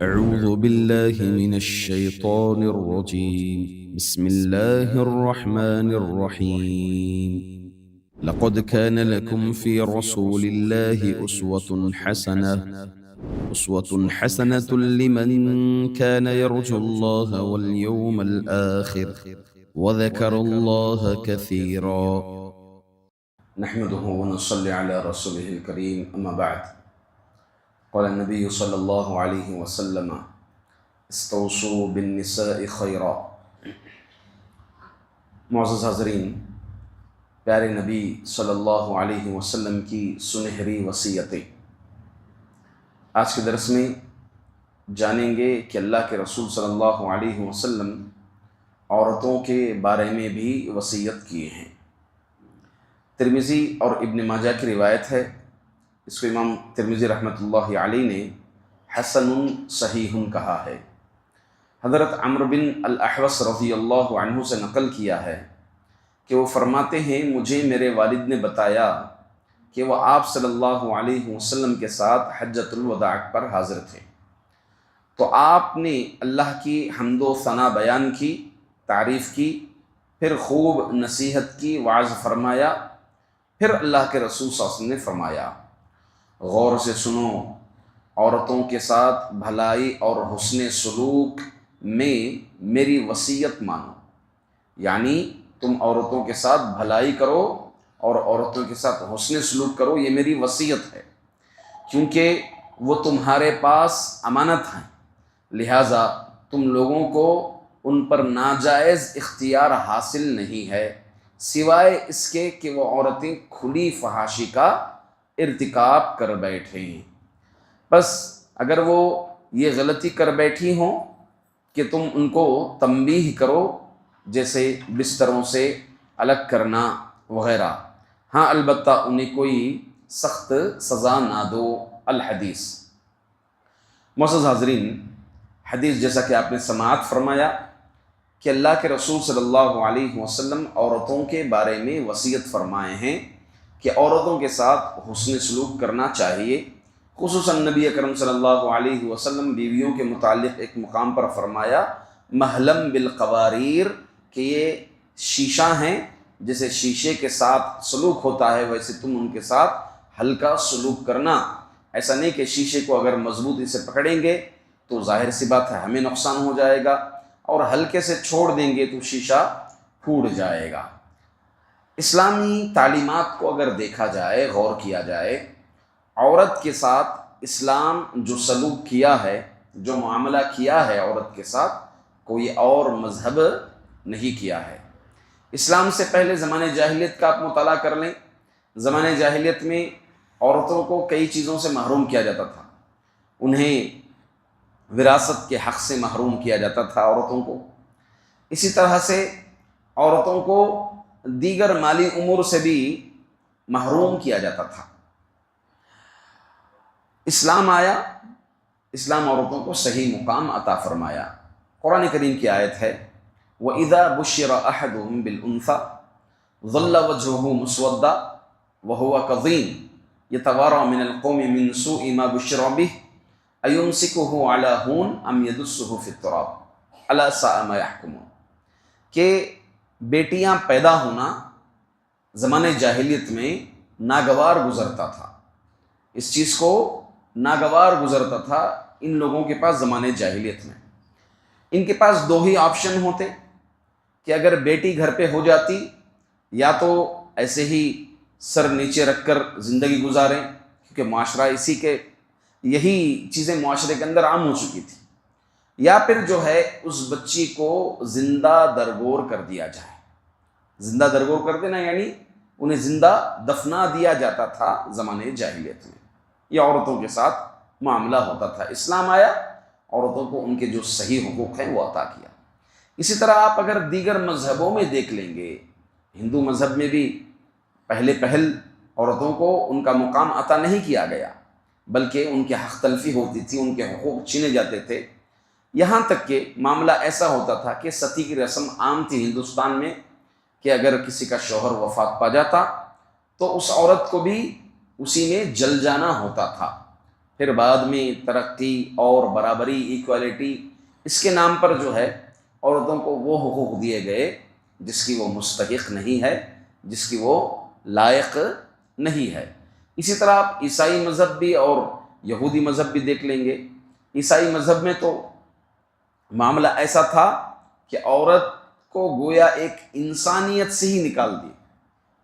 أعوذ بالله من الشيطان الرجيم. بسم الله الرحمن الرحيم. لقد كان لكم في رسول الله أسوة حسنة لمن كان يرجو الله واليوم الآخر وذكر الله كثيرا. نحمده ونصلي على رسوله الكريم أما بعد. قال النبي صلى الله عليه وسلم استوصوا بالنساء خيرا. معزز حاضرین، پیارے نبی صلی اللہ علیہ وسلم کی سنہری وصیتیں آج کے درس میں جانیں گے کہ اللہ کے رسول صلی اللہ علیہ وسلم عورتوں کے بارے میں بھی وصیت کیے ہیں۔ ترمذی اور ابن ماجہ کی روایت ہے، اس کو امام ترمذی رحمۃ اللہ علیہ نے حسن صحیح کہا ہے۔ حضرت عمرو بن الاحوص رضی اللہ عنہ سے نقل کیا ہے کہ وہ فرماتے ہیں، مجھے میرے والد نے بتایا کہ وہ آپ صلی اللہ علیہ وسلم کے ساتھ حجۃ الوداع پر حاضر تھے، تو آپ نے اللہ کی حمد و ثنا بیان کی، تعریف کی، پھر خوب نصیحت کی، وعظ فرمایا۔ پھر اللہ کے رسول صلی اللہ علیہ وسلم نے فرمایا، غور سے سنو، عورتوں کے ساتھ بھلائی اور حسن سلوک میں میری وصیت مانو، یعنی تم عورتوں کے ساتھ بھلائی کرو اور عورتوں کے ساتھ حسن سلوک کرو، یہ میری وصیت ہے، کیونکہ وہ تمہارے پاس امانت ہیں، لہٰذا تم لوگوں کو ان پر ناجائز اختیار حاصل نہیں ہے، سوائے اس کے کہ وہ عورتیں کھلی فحاشی کا ارتکاب کر بیٹھیں۔ بس اگر وہ یہ غلطی کر بیٹھی ہوں کہ تم ان کو تنبیہ کرو، جیسے بستروں سے الگ کرنا وغیرہ، ہاں البتہ انہیں کوئی سخت سزا نہ دو۔ الحدیث۔ معزز حاضرین، حدیث جیسا کہ آپ نے سماعت فرمایا کہ اللہ کے رسول صلی اللہ علیہ وسلم عورتوں کے بارے میں وصیت فرمائے ہیں کہ عورتوں کے ساتھ حسن سلوک کرنا چاہیے۔ خصوصاً نبی اکرم صلی اللہ علیہ وسلم بیویوں کے متعلق ایک مقام پر فرمایا، محلم بالقواریر، کہ یہ شیشہ ہیں، جیسے شیشے کے ساتھ سلوک ہوتا ہے ویسے تم ان کے ساتھ ہلکا سلوک کرنا۔ ایسا نہیں کہ شیشے کو اگر مضبوطی سے پکڑیں گے تو ظاہر سی بات ہے ہمیں نقصان ہو جائے گا، اور ہلکے سے چھوڑ دیں گے تو شیشہ پھوٹ جائے گا۔ اسلامی تعلیمات کو اگر دیکھا جائے، غور کیا جائے، عورت کے ساتھ اسلام جو سلوک کیا ہے، جو معاملہ کیا ہے عورت کے ساتھ، کوئی اور مذہب نہیں کیا ہے۔ اسلام سے پہلے زمانے جاہلیت کا آپ مطالعہ کر لیں، زمانے جاہلیت میں عورتوں کو کئی چیزوں سے محروم کیا جاتا تھا، انہیں وراثت کے حق سے محروم کیا جاتا تھا عورتوں کو، اسی طرح سے عورتوں کو دیگر مالی امور سے بھی محروم کیا جاتا تھا۔ اسلام آیا، اسلام عورتوں کو صحیح مقام عطا فرمایا۔ قرآن کریم کی آیت ہے، وَإِذَا بُشِّرَ أَحَدُهُم بِالْأُنثَىٰ ظَلَّ وَجْهُهُ مُسْوَدًّا وَهُوَ كَظِيمٌ يَتَوَارَىٰ مِنَ الْقَوْمِ مِنْ سُوءِ مَا بُشِّرَ بِهِ أَيُمْسِكُهُ عَلَىٰ هُونٍ أَمْ يَدُسُّهُ فِي التُّرَابِ أَلَا سَاءَ مَا يَحْكُمُونَ، کہ بیٹیاں پیدا ہونا زمانے جاہلیت میں ناگوار گزرتا تھا، اس چیز کو ناگوار گزرتا تھا ان لوگوں کے پاس زمانے جاہلیت میں۔ ان کے پاس دو ہی آپشن ہوتے کہ اگر بیٹی گھر پہ ہو جاتی، یا تو ایسے ہی سر نیچے رکھ کر زندگی گزاریں، کیونکہ معاشرہ اسی کے، یہی چیزیں معاشرے کے اندر عام ہو چکی تھی، یا پھر جو ہے اس بچی کو زندہ درگور کر دیا جائے۔ زندہ درگور کر دینا یعنی انہیں زندہ دفنا دیا جاتا تھا زمانے جاہلیت میں۔ یہ عورتوں کے ساتھ معاملہ ہوتا تھا۔ اسلام آیا، عورتوں کو ان کے جو صحیح حقوق ہیں وہ عطا کیا۔ اسی طرح آپ اگر دیگر مذہبوں میں دیکھ لیں گے، ہندو مذہب میں بھی پہل عورتوں کو ان کا مقام عطا نہیں کیا گیا، بلکہ ان کے حق تلفی ہوتی تھی، ان کے حقوق چھینے جاتے تھے، یہاں تک کہ معاملہ ایسا ہوتا تھا کہ ستی کی رسم عام تھی ہندوستان میں، کہ اگر کسی کا شوہر وفات پا جاتا تو اس عورت کو بھی اسی میں جل جانا ہوتا تھا۔ پھر بعد میں ترقی اور برابری، ایکوالٹی، اس کے نام پر جو ہے عورتوں کو وہ حقوق دیے گئے جس کی وہ مستحق نہیں ہے، جس کی وہ لائق نہیں ہے۔ اسی طرح آپ عیسائی مذہب بھی اور یہودی مذہب بھی دیکھ لیں گے۔ عیسائی مذہب میں تو معاملہ ایسا تھا کہ عورت کو گویا ایک انسانیت سے ہی نکال دی،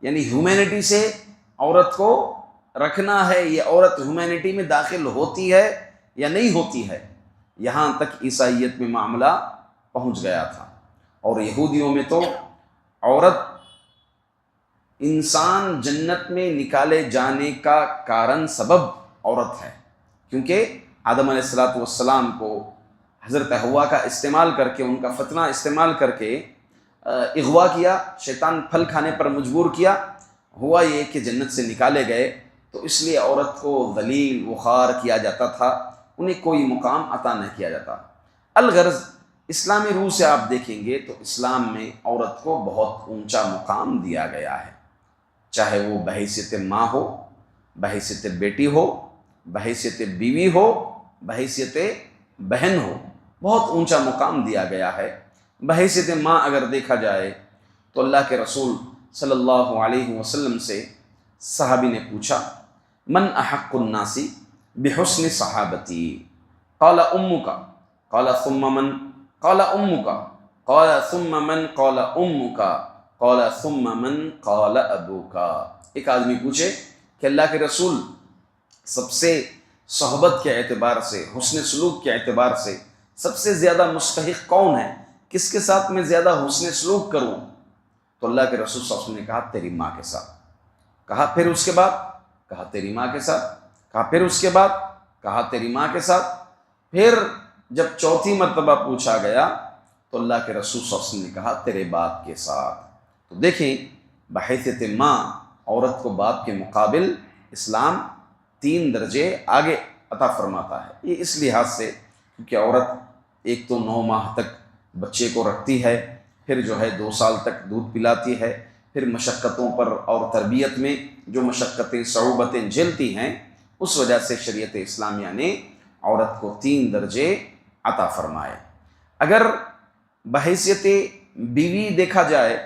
یعنی ہیومینٹی سے عورت کو رکھنا ہے، یہ عورت ہیومینٹی میں داخل ہوتی ہے یا نہیں ہوتی ہے، یہاں تک عیسائیت میں معاملہ پہنچ گیا تھا۔ اور یہودیوں میں تو عورت انسان جنت میں نکالے جانے کا کارن، سبب عورت ہے، کیونکہ آدم علیہ السلام کو حضرت حوا کا استعمال کر کے، ان کا فتنہ استعمال کر کے اغوا کیا، شیطان پھل کھانے پر مجبور کیا، ہوا یہ کہ جنت سے نکالے گئے، تو اس لیے عورت کو ذلیل وخار کیا جاتا تھا، انہیں کوئی مقام عطا نہ کیا جاتا۔ الغرض اسلامی روح سے آپ دیکھیں گے تو اسلام میں عورت کو بہت اونچا مقام دیا گیا ہے، چاہے وہ بحیثیت ماں ہو، بحیثیت بیٹی ہو، بحیثیت بیوی ہو، بحیثیت بہن ہو، بہت اونچا مقام دیا گیا ہے۔ بحیثیت ماں اگر دیکھا جائے تو اللہ کے رسول صلی اللہ علیہ وسلم سے صحابی نے پوچھا، من احق الناس بحسن صحابتی؟ قال امک، قال ثم من؟ قال امک، قال ثم من؟ قال امک، قال ثم من؟ قال ابوک۔ ایک آدمی پوچھے کہ اللہ کے رسول سب سے صحبت کے اعتبار سے، حسن سلوک کے اعتبار سے سب سے زیادہ مستحق کون ہے، کس کے ساتھ میں زیادہ حسن سلوک کروں؟ تو اللہ کے رسول صلی اللہ علیہ وسلم نے کہا تیری ماں کے ساتھ۔ کہا پھر اس کے بعد؟ کہا تیری ماں کے ساتھ۔ کہا پھر اس کے بعد؟ کہا تیری ماں کے ساتھ۔ پھر جب چوتھی مرتبہ پوچھا گیا تو اللہ کے رسول صلی اللہ علیہ وسلم نے کہا تیرے باپ کے ساتھ۔ تو دیکھیں بحیثیت ماں عورت کو باپ کے مقابل اسلام 3 درجے آگے عطا فرماتا ہے۔ یہ اس لحاظ سے کیونکہ عورت ایک تو 9 ماہ تک بچے کو رکھتی ہے، پھر جو ہے 2 سال تک دودھ پلاتی ہے، پھر مشقتوں پر اور تربیت میں جو مشقتیں صعوبتیں جھیلتی ہیں، اس وجہ سے شریعت اسلامیہ نے عورت کو 3 درجے عطا فرمائے۔ اگر بحیثیت بیوی دیکھا جائے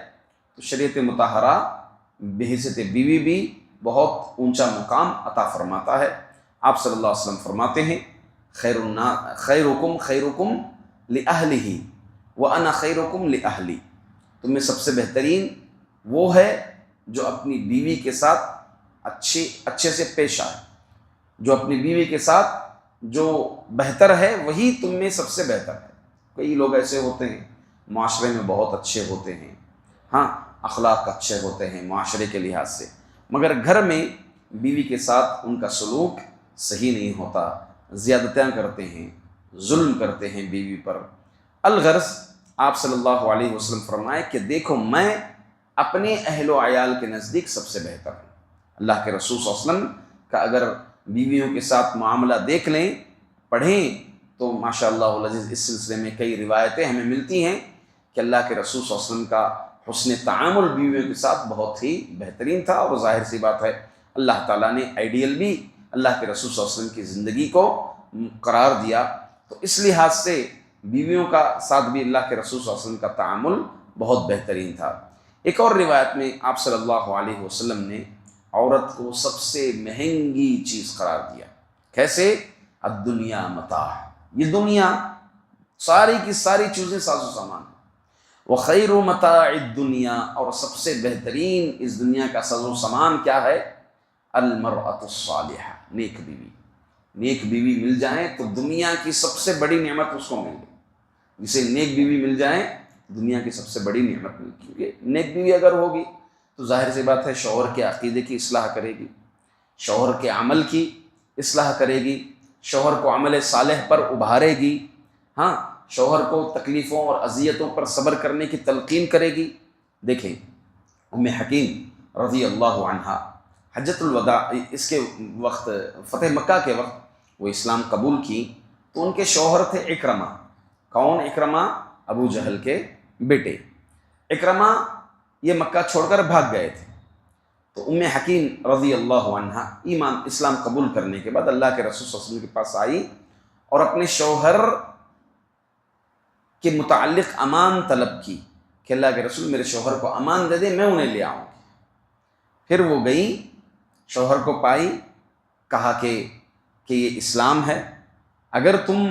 تو شریعت مطہرہ بحیثیت بیوی بھی بہت اونچا مقام عطا فرماتا ہے۔ آپ صلی اللہ علیہ وسلم فرماتے ہیں خیرکم خیرکم لأہلہ وأنا خیرکم لأہلی، تم میں سب سے بہترین وہ ہے جو اپنی بیوی کے ساتھ اچھے سے پیش آئے، جو اپنی بیوی کے ساتھ جو بہتر ہے وہی تم میں سب سے بہتر ہے۔ کئی لوگ ایسے ہوتے ہیں معاشرے میں بہت اچھے ہوتے ہیں، ہاں اخلاق اچھے ہوتے ہیں معاشرے کے لحاظ سے، مگر گھر میں بیوی کے ساتھ ان کا سلوک صحیح نہیں ہوتا، زیادتیاں کرتے ہیں، ظلم کرتے ہیں بیوی پر۔ الغرض آپ صلی اللہ علیہ وسلم فرمائے کہ دیکھو میں اپنے اہل و عیال کے نزدیک سب سے بہتر ہوں۔ اللہ کے رسول صلی اللہ علیہ وسلم کا اگر بیویوں کے ساتھ معاملہ دیکھ لیں، پڑھیں تو ماشاء اللہ العزیز اس سلسلے میں کئی روایتیں ہمیں ملتی ہیں کہ اللہ کے رسول صلی اللہ علیہ وسلم کا حسن تعامل بیویوں کے ساتھ بہت ہی بہترین تھا، اور ظاہر سی بات ہے اللہ تعالیٰ نے آئیڈیل بھی اللہ کے رسول صلی اللہ علیہ وسلم کی زندگی کو قرار دیا، تو اس لحاظ سے بیویوں کا ساتھ بھی اللہ کے رسول صلی اللہ علیہ وسلم کا تعامل بہت بہترین تھا۔ ایک اور روایت میں آپ صلی اللہ علیہ وسلم نے عورت کو سب سے مہنگی چیز قرار دیا۔ کیسے؟ الدنیا متاع، یہ دنیا ساری کی ساری چیزیں ساز و سامان، وخیر متاع الدنیا، اور سب سے بہترین اس دنیا کا ساز و سامان کیا ہے؟ المرأة الصالحہ، نیک بیوی۔ نیک بیوی مل جائیں تو دنیا کی سب سے بڑی نعمت اس کو مل گئی، جسے نیک بیوی مل جائیں دنیا کی سب سے بڑی نعمت مل، کیونکہ نیک بیوی اگر ہوگی تو ظاہر سی بات ہے شوہر کے عقیدے کی اصلاح کرے گی، شوہر کے عمل کی اصلاح کرے گی، شوہر کو عمل صالح پر ابھارے گی، ہاں شوہر کو تکلیفوں اور اذیتوں پر صبر کرنے کی تلقین کرے گی۔ دیکھیں ام حکیم رضی اللہ عنہا حجۃ الوداع اس کے وقت، فتح مکہ کے وقت وہ اسلام قبول کی، تو ان کے شوہر تھے اکرمہ۔ کون اکرمہ؟ ابو جہل کے بیٹے۔ اکرمہ یہ مکہ چھوڑ کر بھاگ گئے تھے، تو حکیم رضی اللہ عنہا اسلام قبول کرنے کے بعد اللہ کے رسول صلی اللہ علیہ وسلم کے پاس آئی اور اپنے شوہر کے متعلق امان طلب کی کہ اللہ کے رسول میرے شوہر کو امان دے دے، میں انہیں لے آؤں گی۔ پھر وہ گئی، شوہر کو پائی، کہا کہ یہ اسلام ہے، اگر تم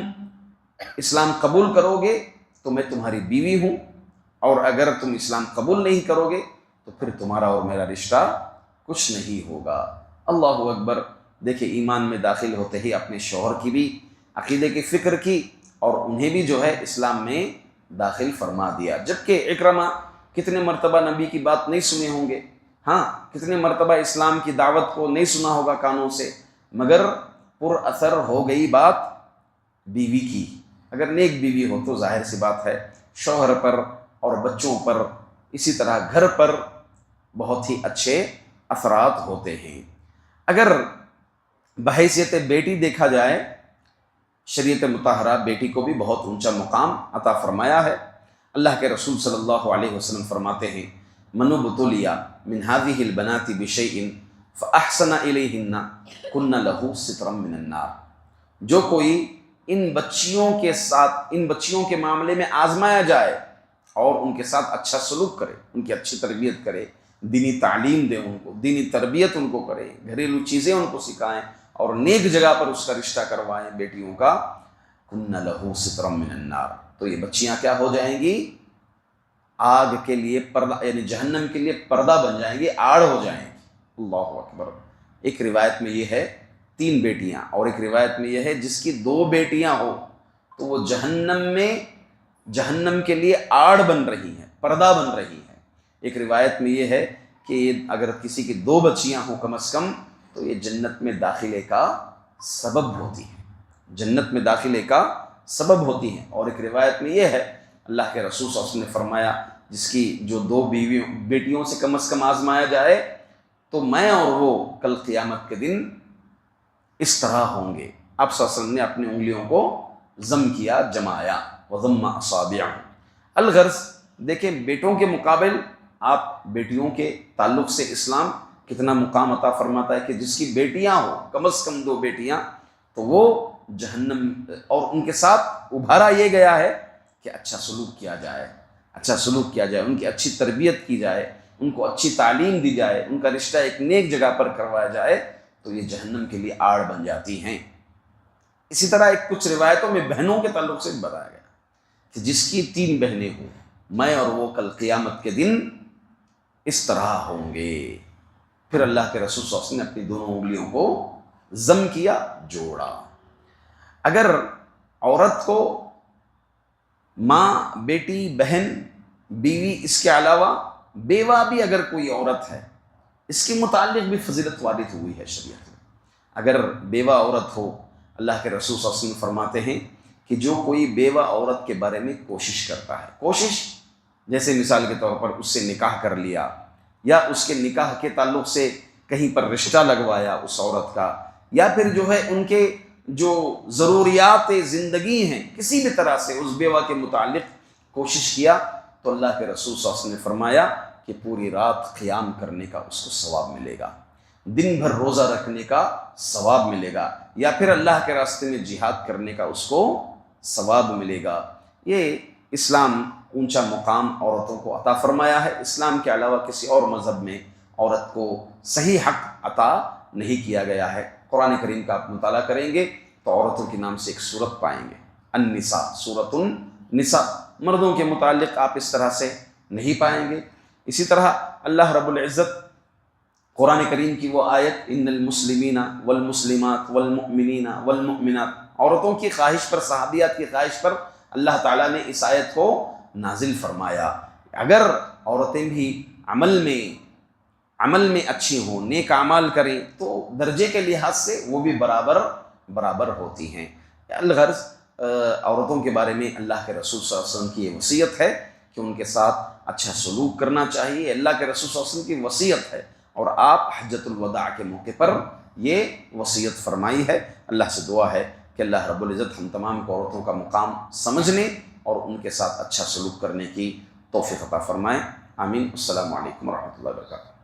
اسلام قبول کرو گے تو میں تمہاری بیوی ہوں، اور اگر تم اسلام قبول نہیں کرو گے تو پھر تمہارا اور میرا رشتہ کچھ نہیں ہوگا۔ اللہ اکبر! دیکھیں، ایمان میں داخل ہوتے ہی اپنے شوہر کی بھی عقیدے کی فکر کی اور انہیں بھی جو ہے اسلام میں داخل فرما دیا۔ جبکہ اکرمہ کتنے مرتبہ نبی کی بات نہیں سنے ہوں گے، ہاں کتنے مرتبہ اسلام کی دعوت کو نہیں سنا ہوگا کانوں سے، مگر پر اثر ہو گئی بات بیوی کی۔ اگر نیک بیوی ہو تو ظاہر سی بات ہے شوہر پر اور بچوں پر، اسی طرح گھر پر بہت ہی اچھے اثرات ہوتے ہیں۔ اگر بحیثیت بیٹی دیکھا جائے، شریعت مطہرہ بیٹی کو بھی بہت اونچا مقام عطا فرمایا ہے۔ اللہ کے رسول صلی اللہ علیہ وسلم فرماتے ہیں، من ابتلی من هذه البنات بشیء فاحسن الیہن کن لہ سترا من النار۔ جو کوئی ان بچیوں کے معاملے میں آزمایا جائے اور ان کے ساتھ اچھا سلوک کرے، ان کی اچھی تربیت کرے، دینی تعلیم دے، ان کو دینی تربیت ان کو کرے، گھریلو چیزیں ان کو سکھائیں اور نیک جگہ پر اس کا رشتہ کروائیں بیٹیوں کا، کن لہ سترا من النار، تو یہ بچیاں کیا ہو جائیں گی؟ آگ کے لیے پردہ، یعنی جہنم کے لیے پردہ بن جائیں گی، آڑ ہو جائیں گی۔ اللہ اکبر! ایک روایت میں یہ ہے 3 بیٹیاں، اور ایک روایت میں یہ ہے جس کی 2 بیٹیاں ہو تو وہ جہنم کے لیے آڑ بن رہی ہیں، پردہ بن رہی ہیں۔ ایک روایت میں یہ ہے کہ اگر کسی کی 2 بچیاں ہوں کم از کم تو یہ جنت میں داخلے کا سبب ہوتی ہیں، جنت میں داخلے کا سبب ہوتی ہیں۔ اور ایک روایت میں یہ ہے، اللہ کے رسول صلی اللہ علیہ وسلم نے فرمایا، جس کی جو 2 بیٹیوں سے کم از کم آزمایا جائے تو میں اور وہ کل قیامت کے دن اس طرح ہوں گے۔ آپ صلی اللہ علیہ وسلم نے اپنی انگلیوں کو ضم کیا، جمایا، وضم اصابعہ۔ الغرض دیکھیں، بیٹوں کے مقابل آپ بیٹیوں کے تعلق سے اسلام کتنا مقام عطا فرماتا ہے کہ جس کی بیٹیاں ہوں کم از کم 2 بیٹیاں تو وہ جہنم، اور ان کے ساتھ ابھارا یہ گیا ہے کہ اچھا سلوک کیا جائے، ان کی اچھی تربیت کی جائے، ان کو اچھی تعلیم دی جائے، ان کا رشتہ ایک نیک جگہ پر کروایا جائے تو یہ جہنم کے لیے آڑ بن جاتی ہیں۔ اسی طرح کچھ روایتوں میں بہنوں کے تعلق سے بتایا گیا کہ جس کی 3 بہنیں ہوں، میں اور وہ کل قیامت کے دن اس طرح ہوں گے۔ پھر اللہ کے رسول صلی اللہ علیہ وسلم نے اپنی دونوں انگلیوں کو ضم کیا، جوڑا۔ اگر عورت کو ماں، بیٹی، بہن، بیوی، اس کے علاوہ بیوہ بھی اگر کوئی عورت ہے، اس کے متعلق بھی فضیلت وارد ہوئی ہے شریعت میں۔ اگر بیوہ عورت ہو، اللہ کے رسول صلی اللہ علیہ وسلم فرماتے ہیں کہ جو کوئی بیوہ عورت کے بارے میں کوشش کرتا ہے، کوشش جیسے مثال کے طور پر اس سے نکاح کر لیا، یا اس کے نکاح کے تعلق سے کہیں پر رشتہ لگوایا اس عورت کا، یا پھر جو ہے ان کے جو ضروریات زندگی ہیں کسی بھی طرح سے اس بیوہ کے متعلق کوشش کیا، تو اللہ کے رسول صلی اللہ علیہ وسلم نے فرمایا کہ پوری رات قیام کرنے کا اس کو ثواب ملے گا، دن بھر روزہ رکھنے کا ثواب ملے گا، یا پھر اللہ کے راستے میں جہاد کرنے کا اس کو ثواب ملے گا۔ یہ اسلام اونچا مقام عورتوں کو عطا فرمایا ہے۔ اسلام کے علاوہ کسی اور مذہب میں عورت کو صحیح حق عطا نہیں کیا گیا ہے۔ قرآن کریم کا آپ مطالعہ کریں گے تو عورتوں کے نام سے ایک سورت پائیں گے، النساء، سورۃ النساء۔ مردوں کے متعلق آپ اس طرح سے نہیں پائیں گے۔ اسی طرح اللہ رب العزت قرآن کریم کی وہ آیت، ان المسلمین والمسلمات والمؤمنین والمؤمنات، عورتوں کی خواہش پر، صحابیات کی خواہش پر اللہ تعالیٰ نے اس آیت کو نازل فرمایا۔ اگر عورتیں بھی عمل میں اچھی ہوں، نیک اعمال کریں تو درجے کے لحاظ سے وہ بھی برابر ہوتی ہیں۔ الغرض عورتوں کے بارے میں اللہ کے رسول صلی اللہ علیہ وسلم کی یہ وصیت ہے کہ ان کے ساتھ اچھا سلوک کرنا چاہیے، اللہ کے رسول صلی اللہ علیہ وسلم کی وصیت ہے، اور آپ حجۃ الوداع کے موقع پر یہ وصیت فرمائی ہے۔ اللہ سے دعا ہے کہ اللہ رب العزت ہم تمام کو عورتوں کا مقام سمجھنے اور ان کے ساتھ اچھا سلوک کرنے کی توفیق عطا فرمائے۔ آمین۔ السلام علیکم ورحمۃ اللہ وبرکاتہ۔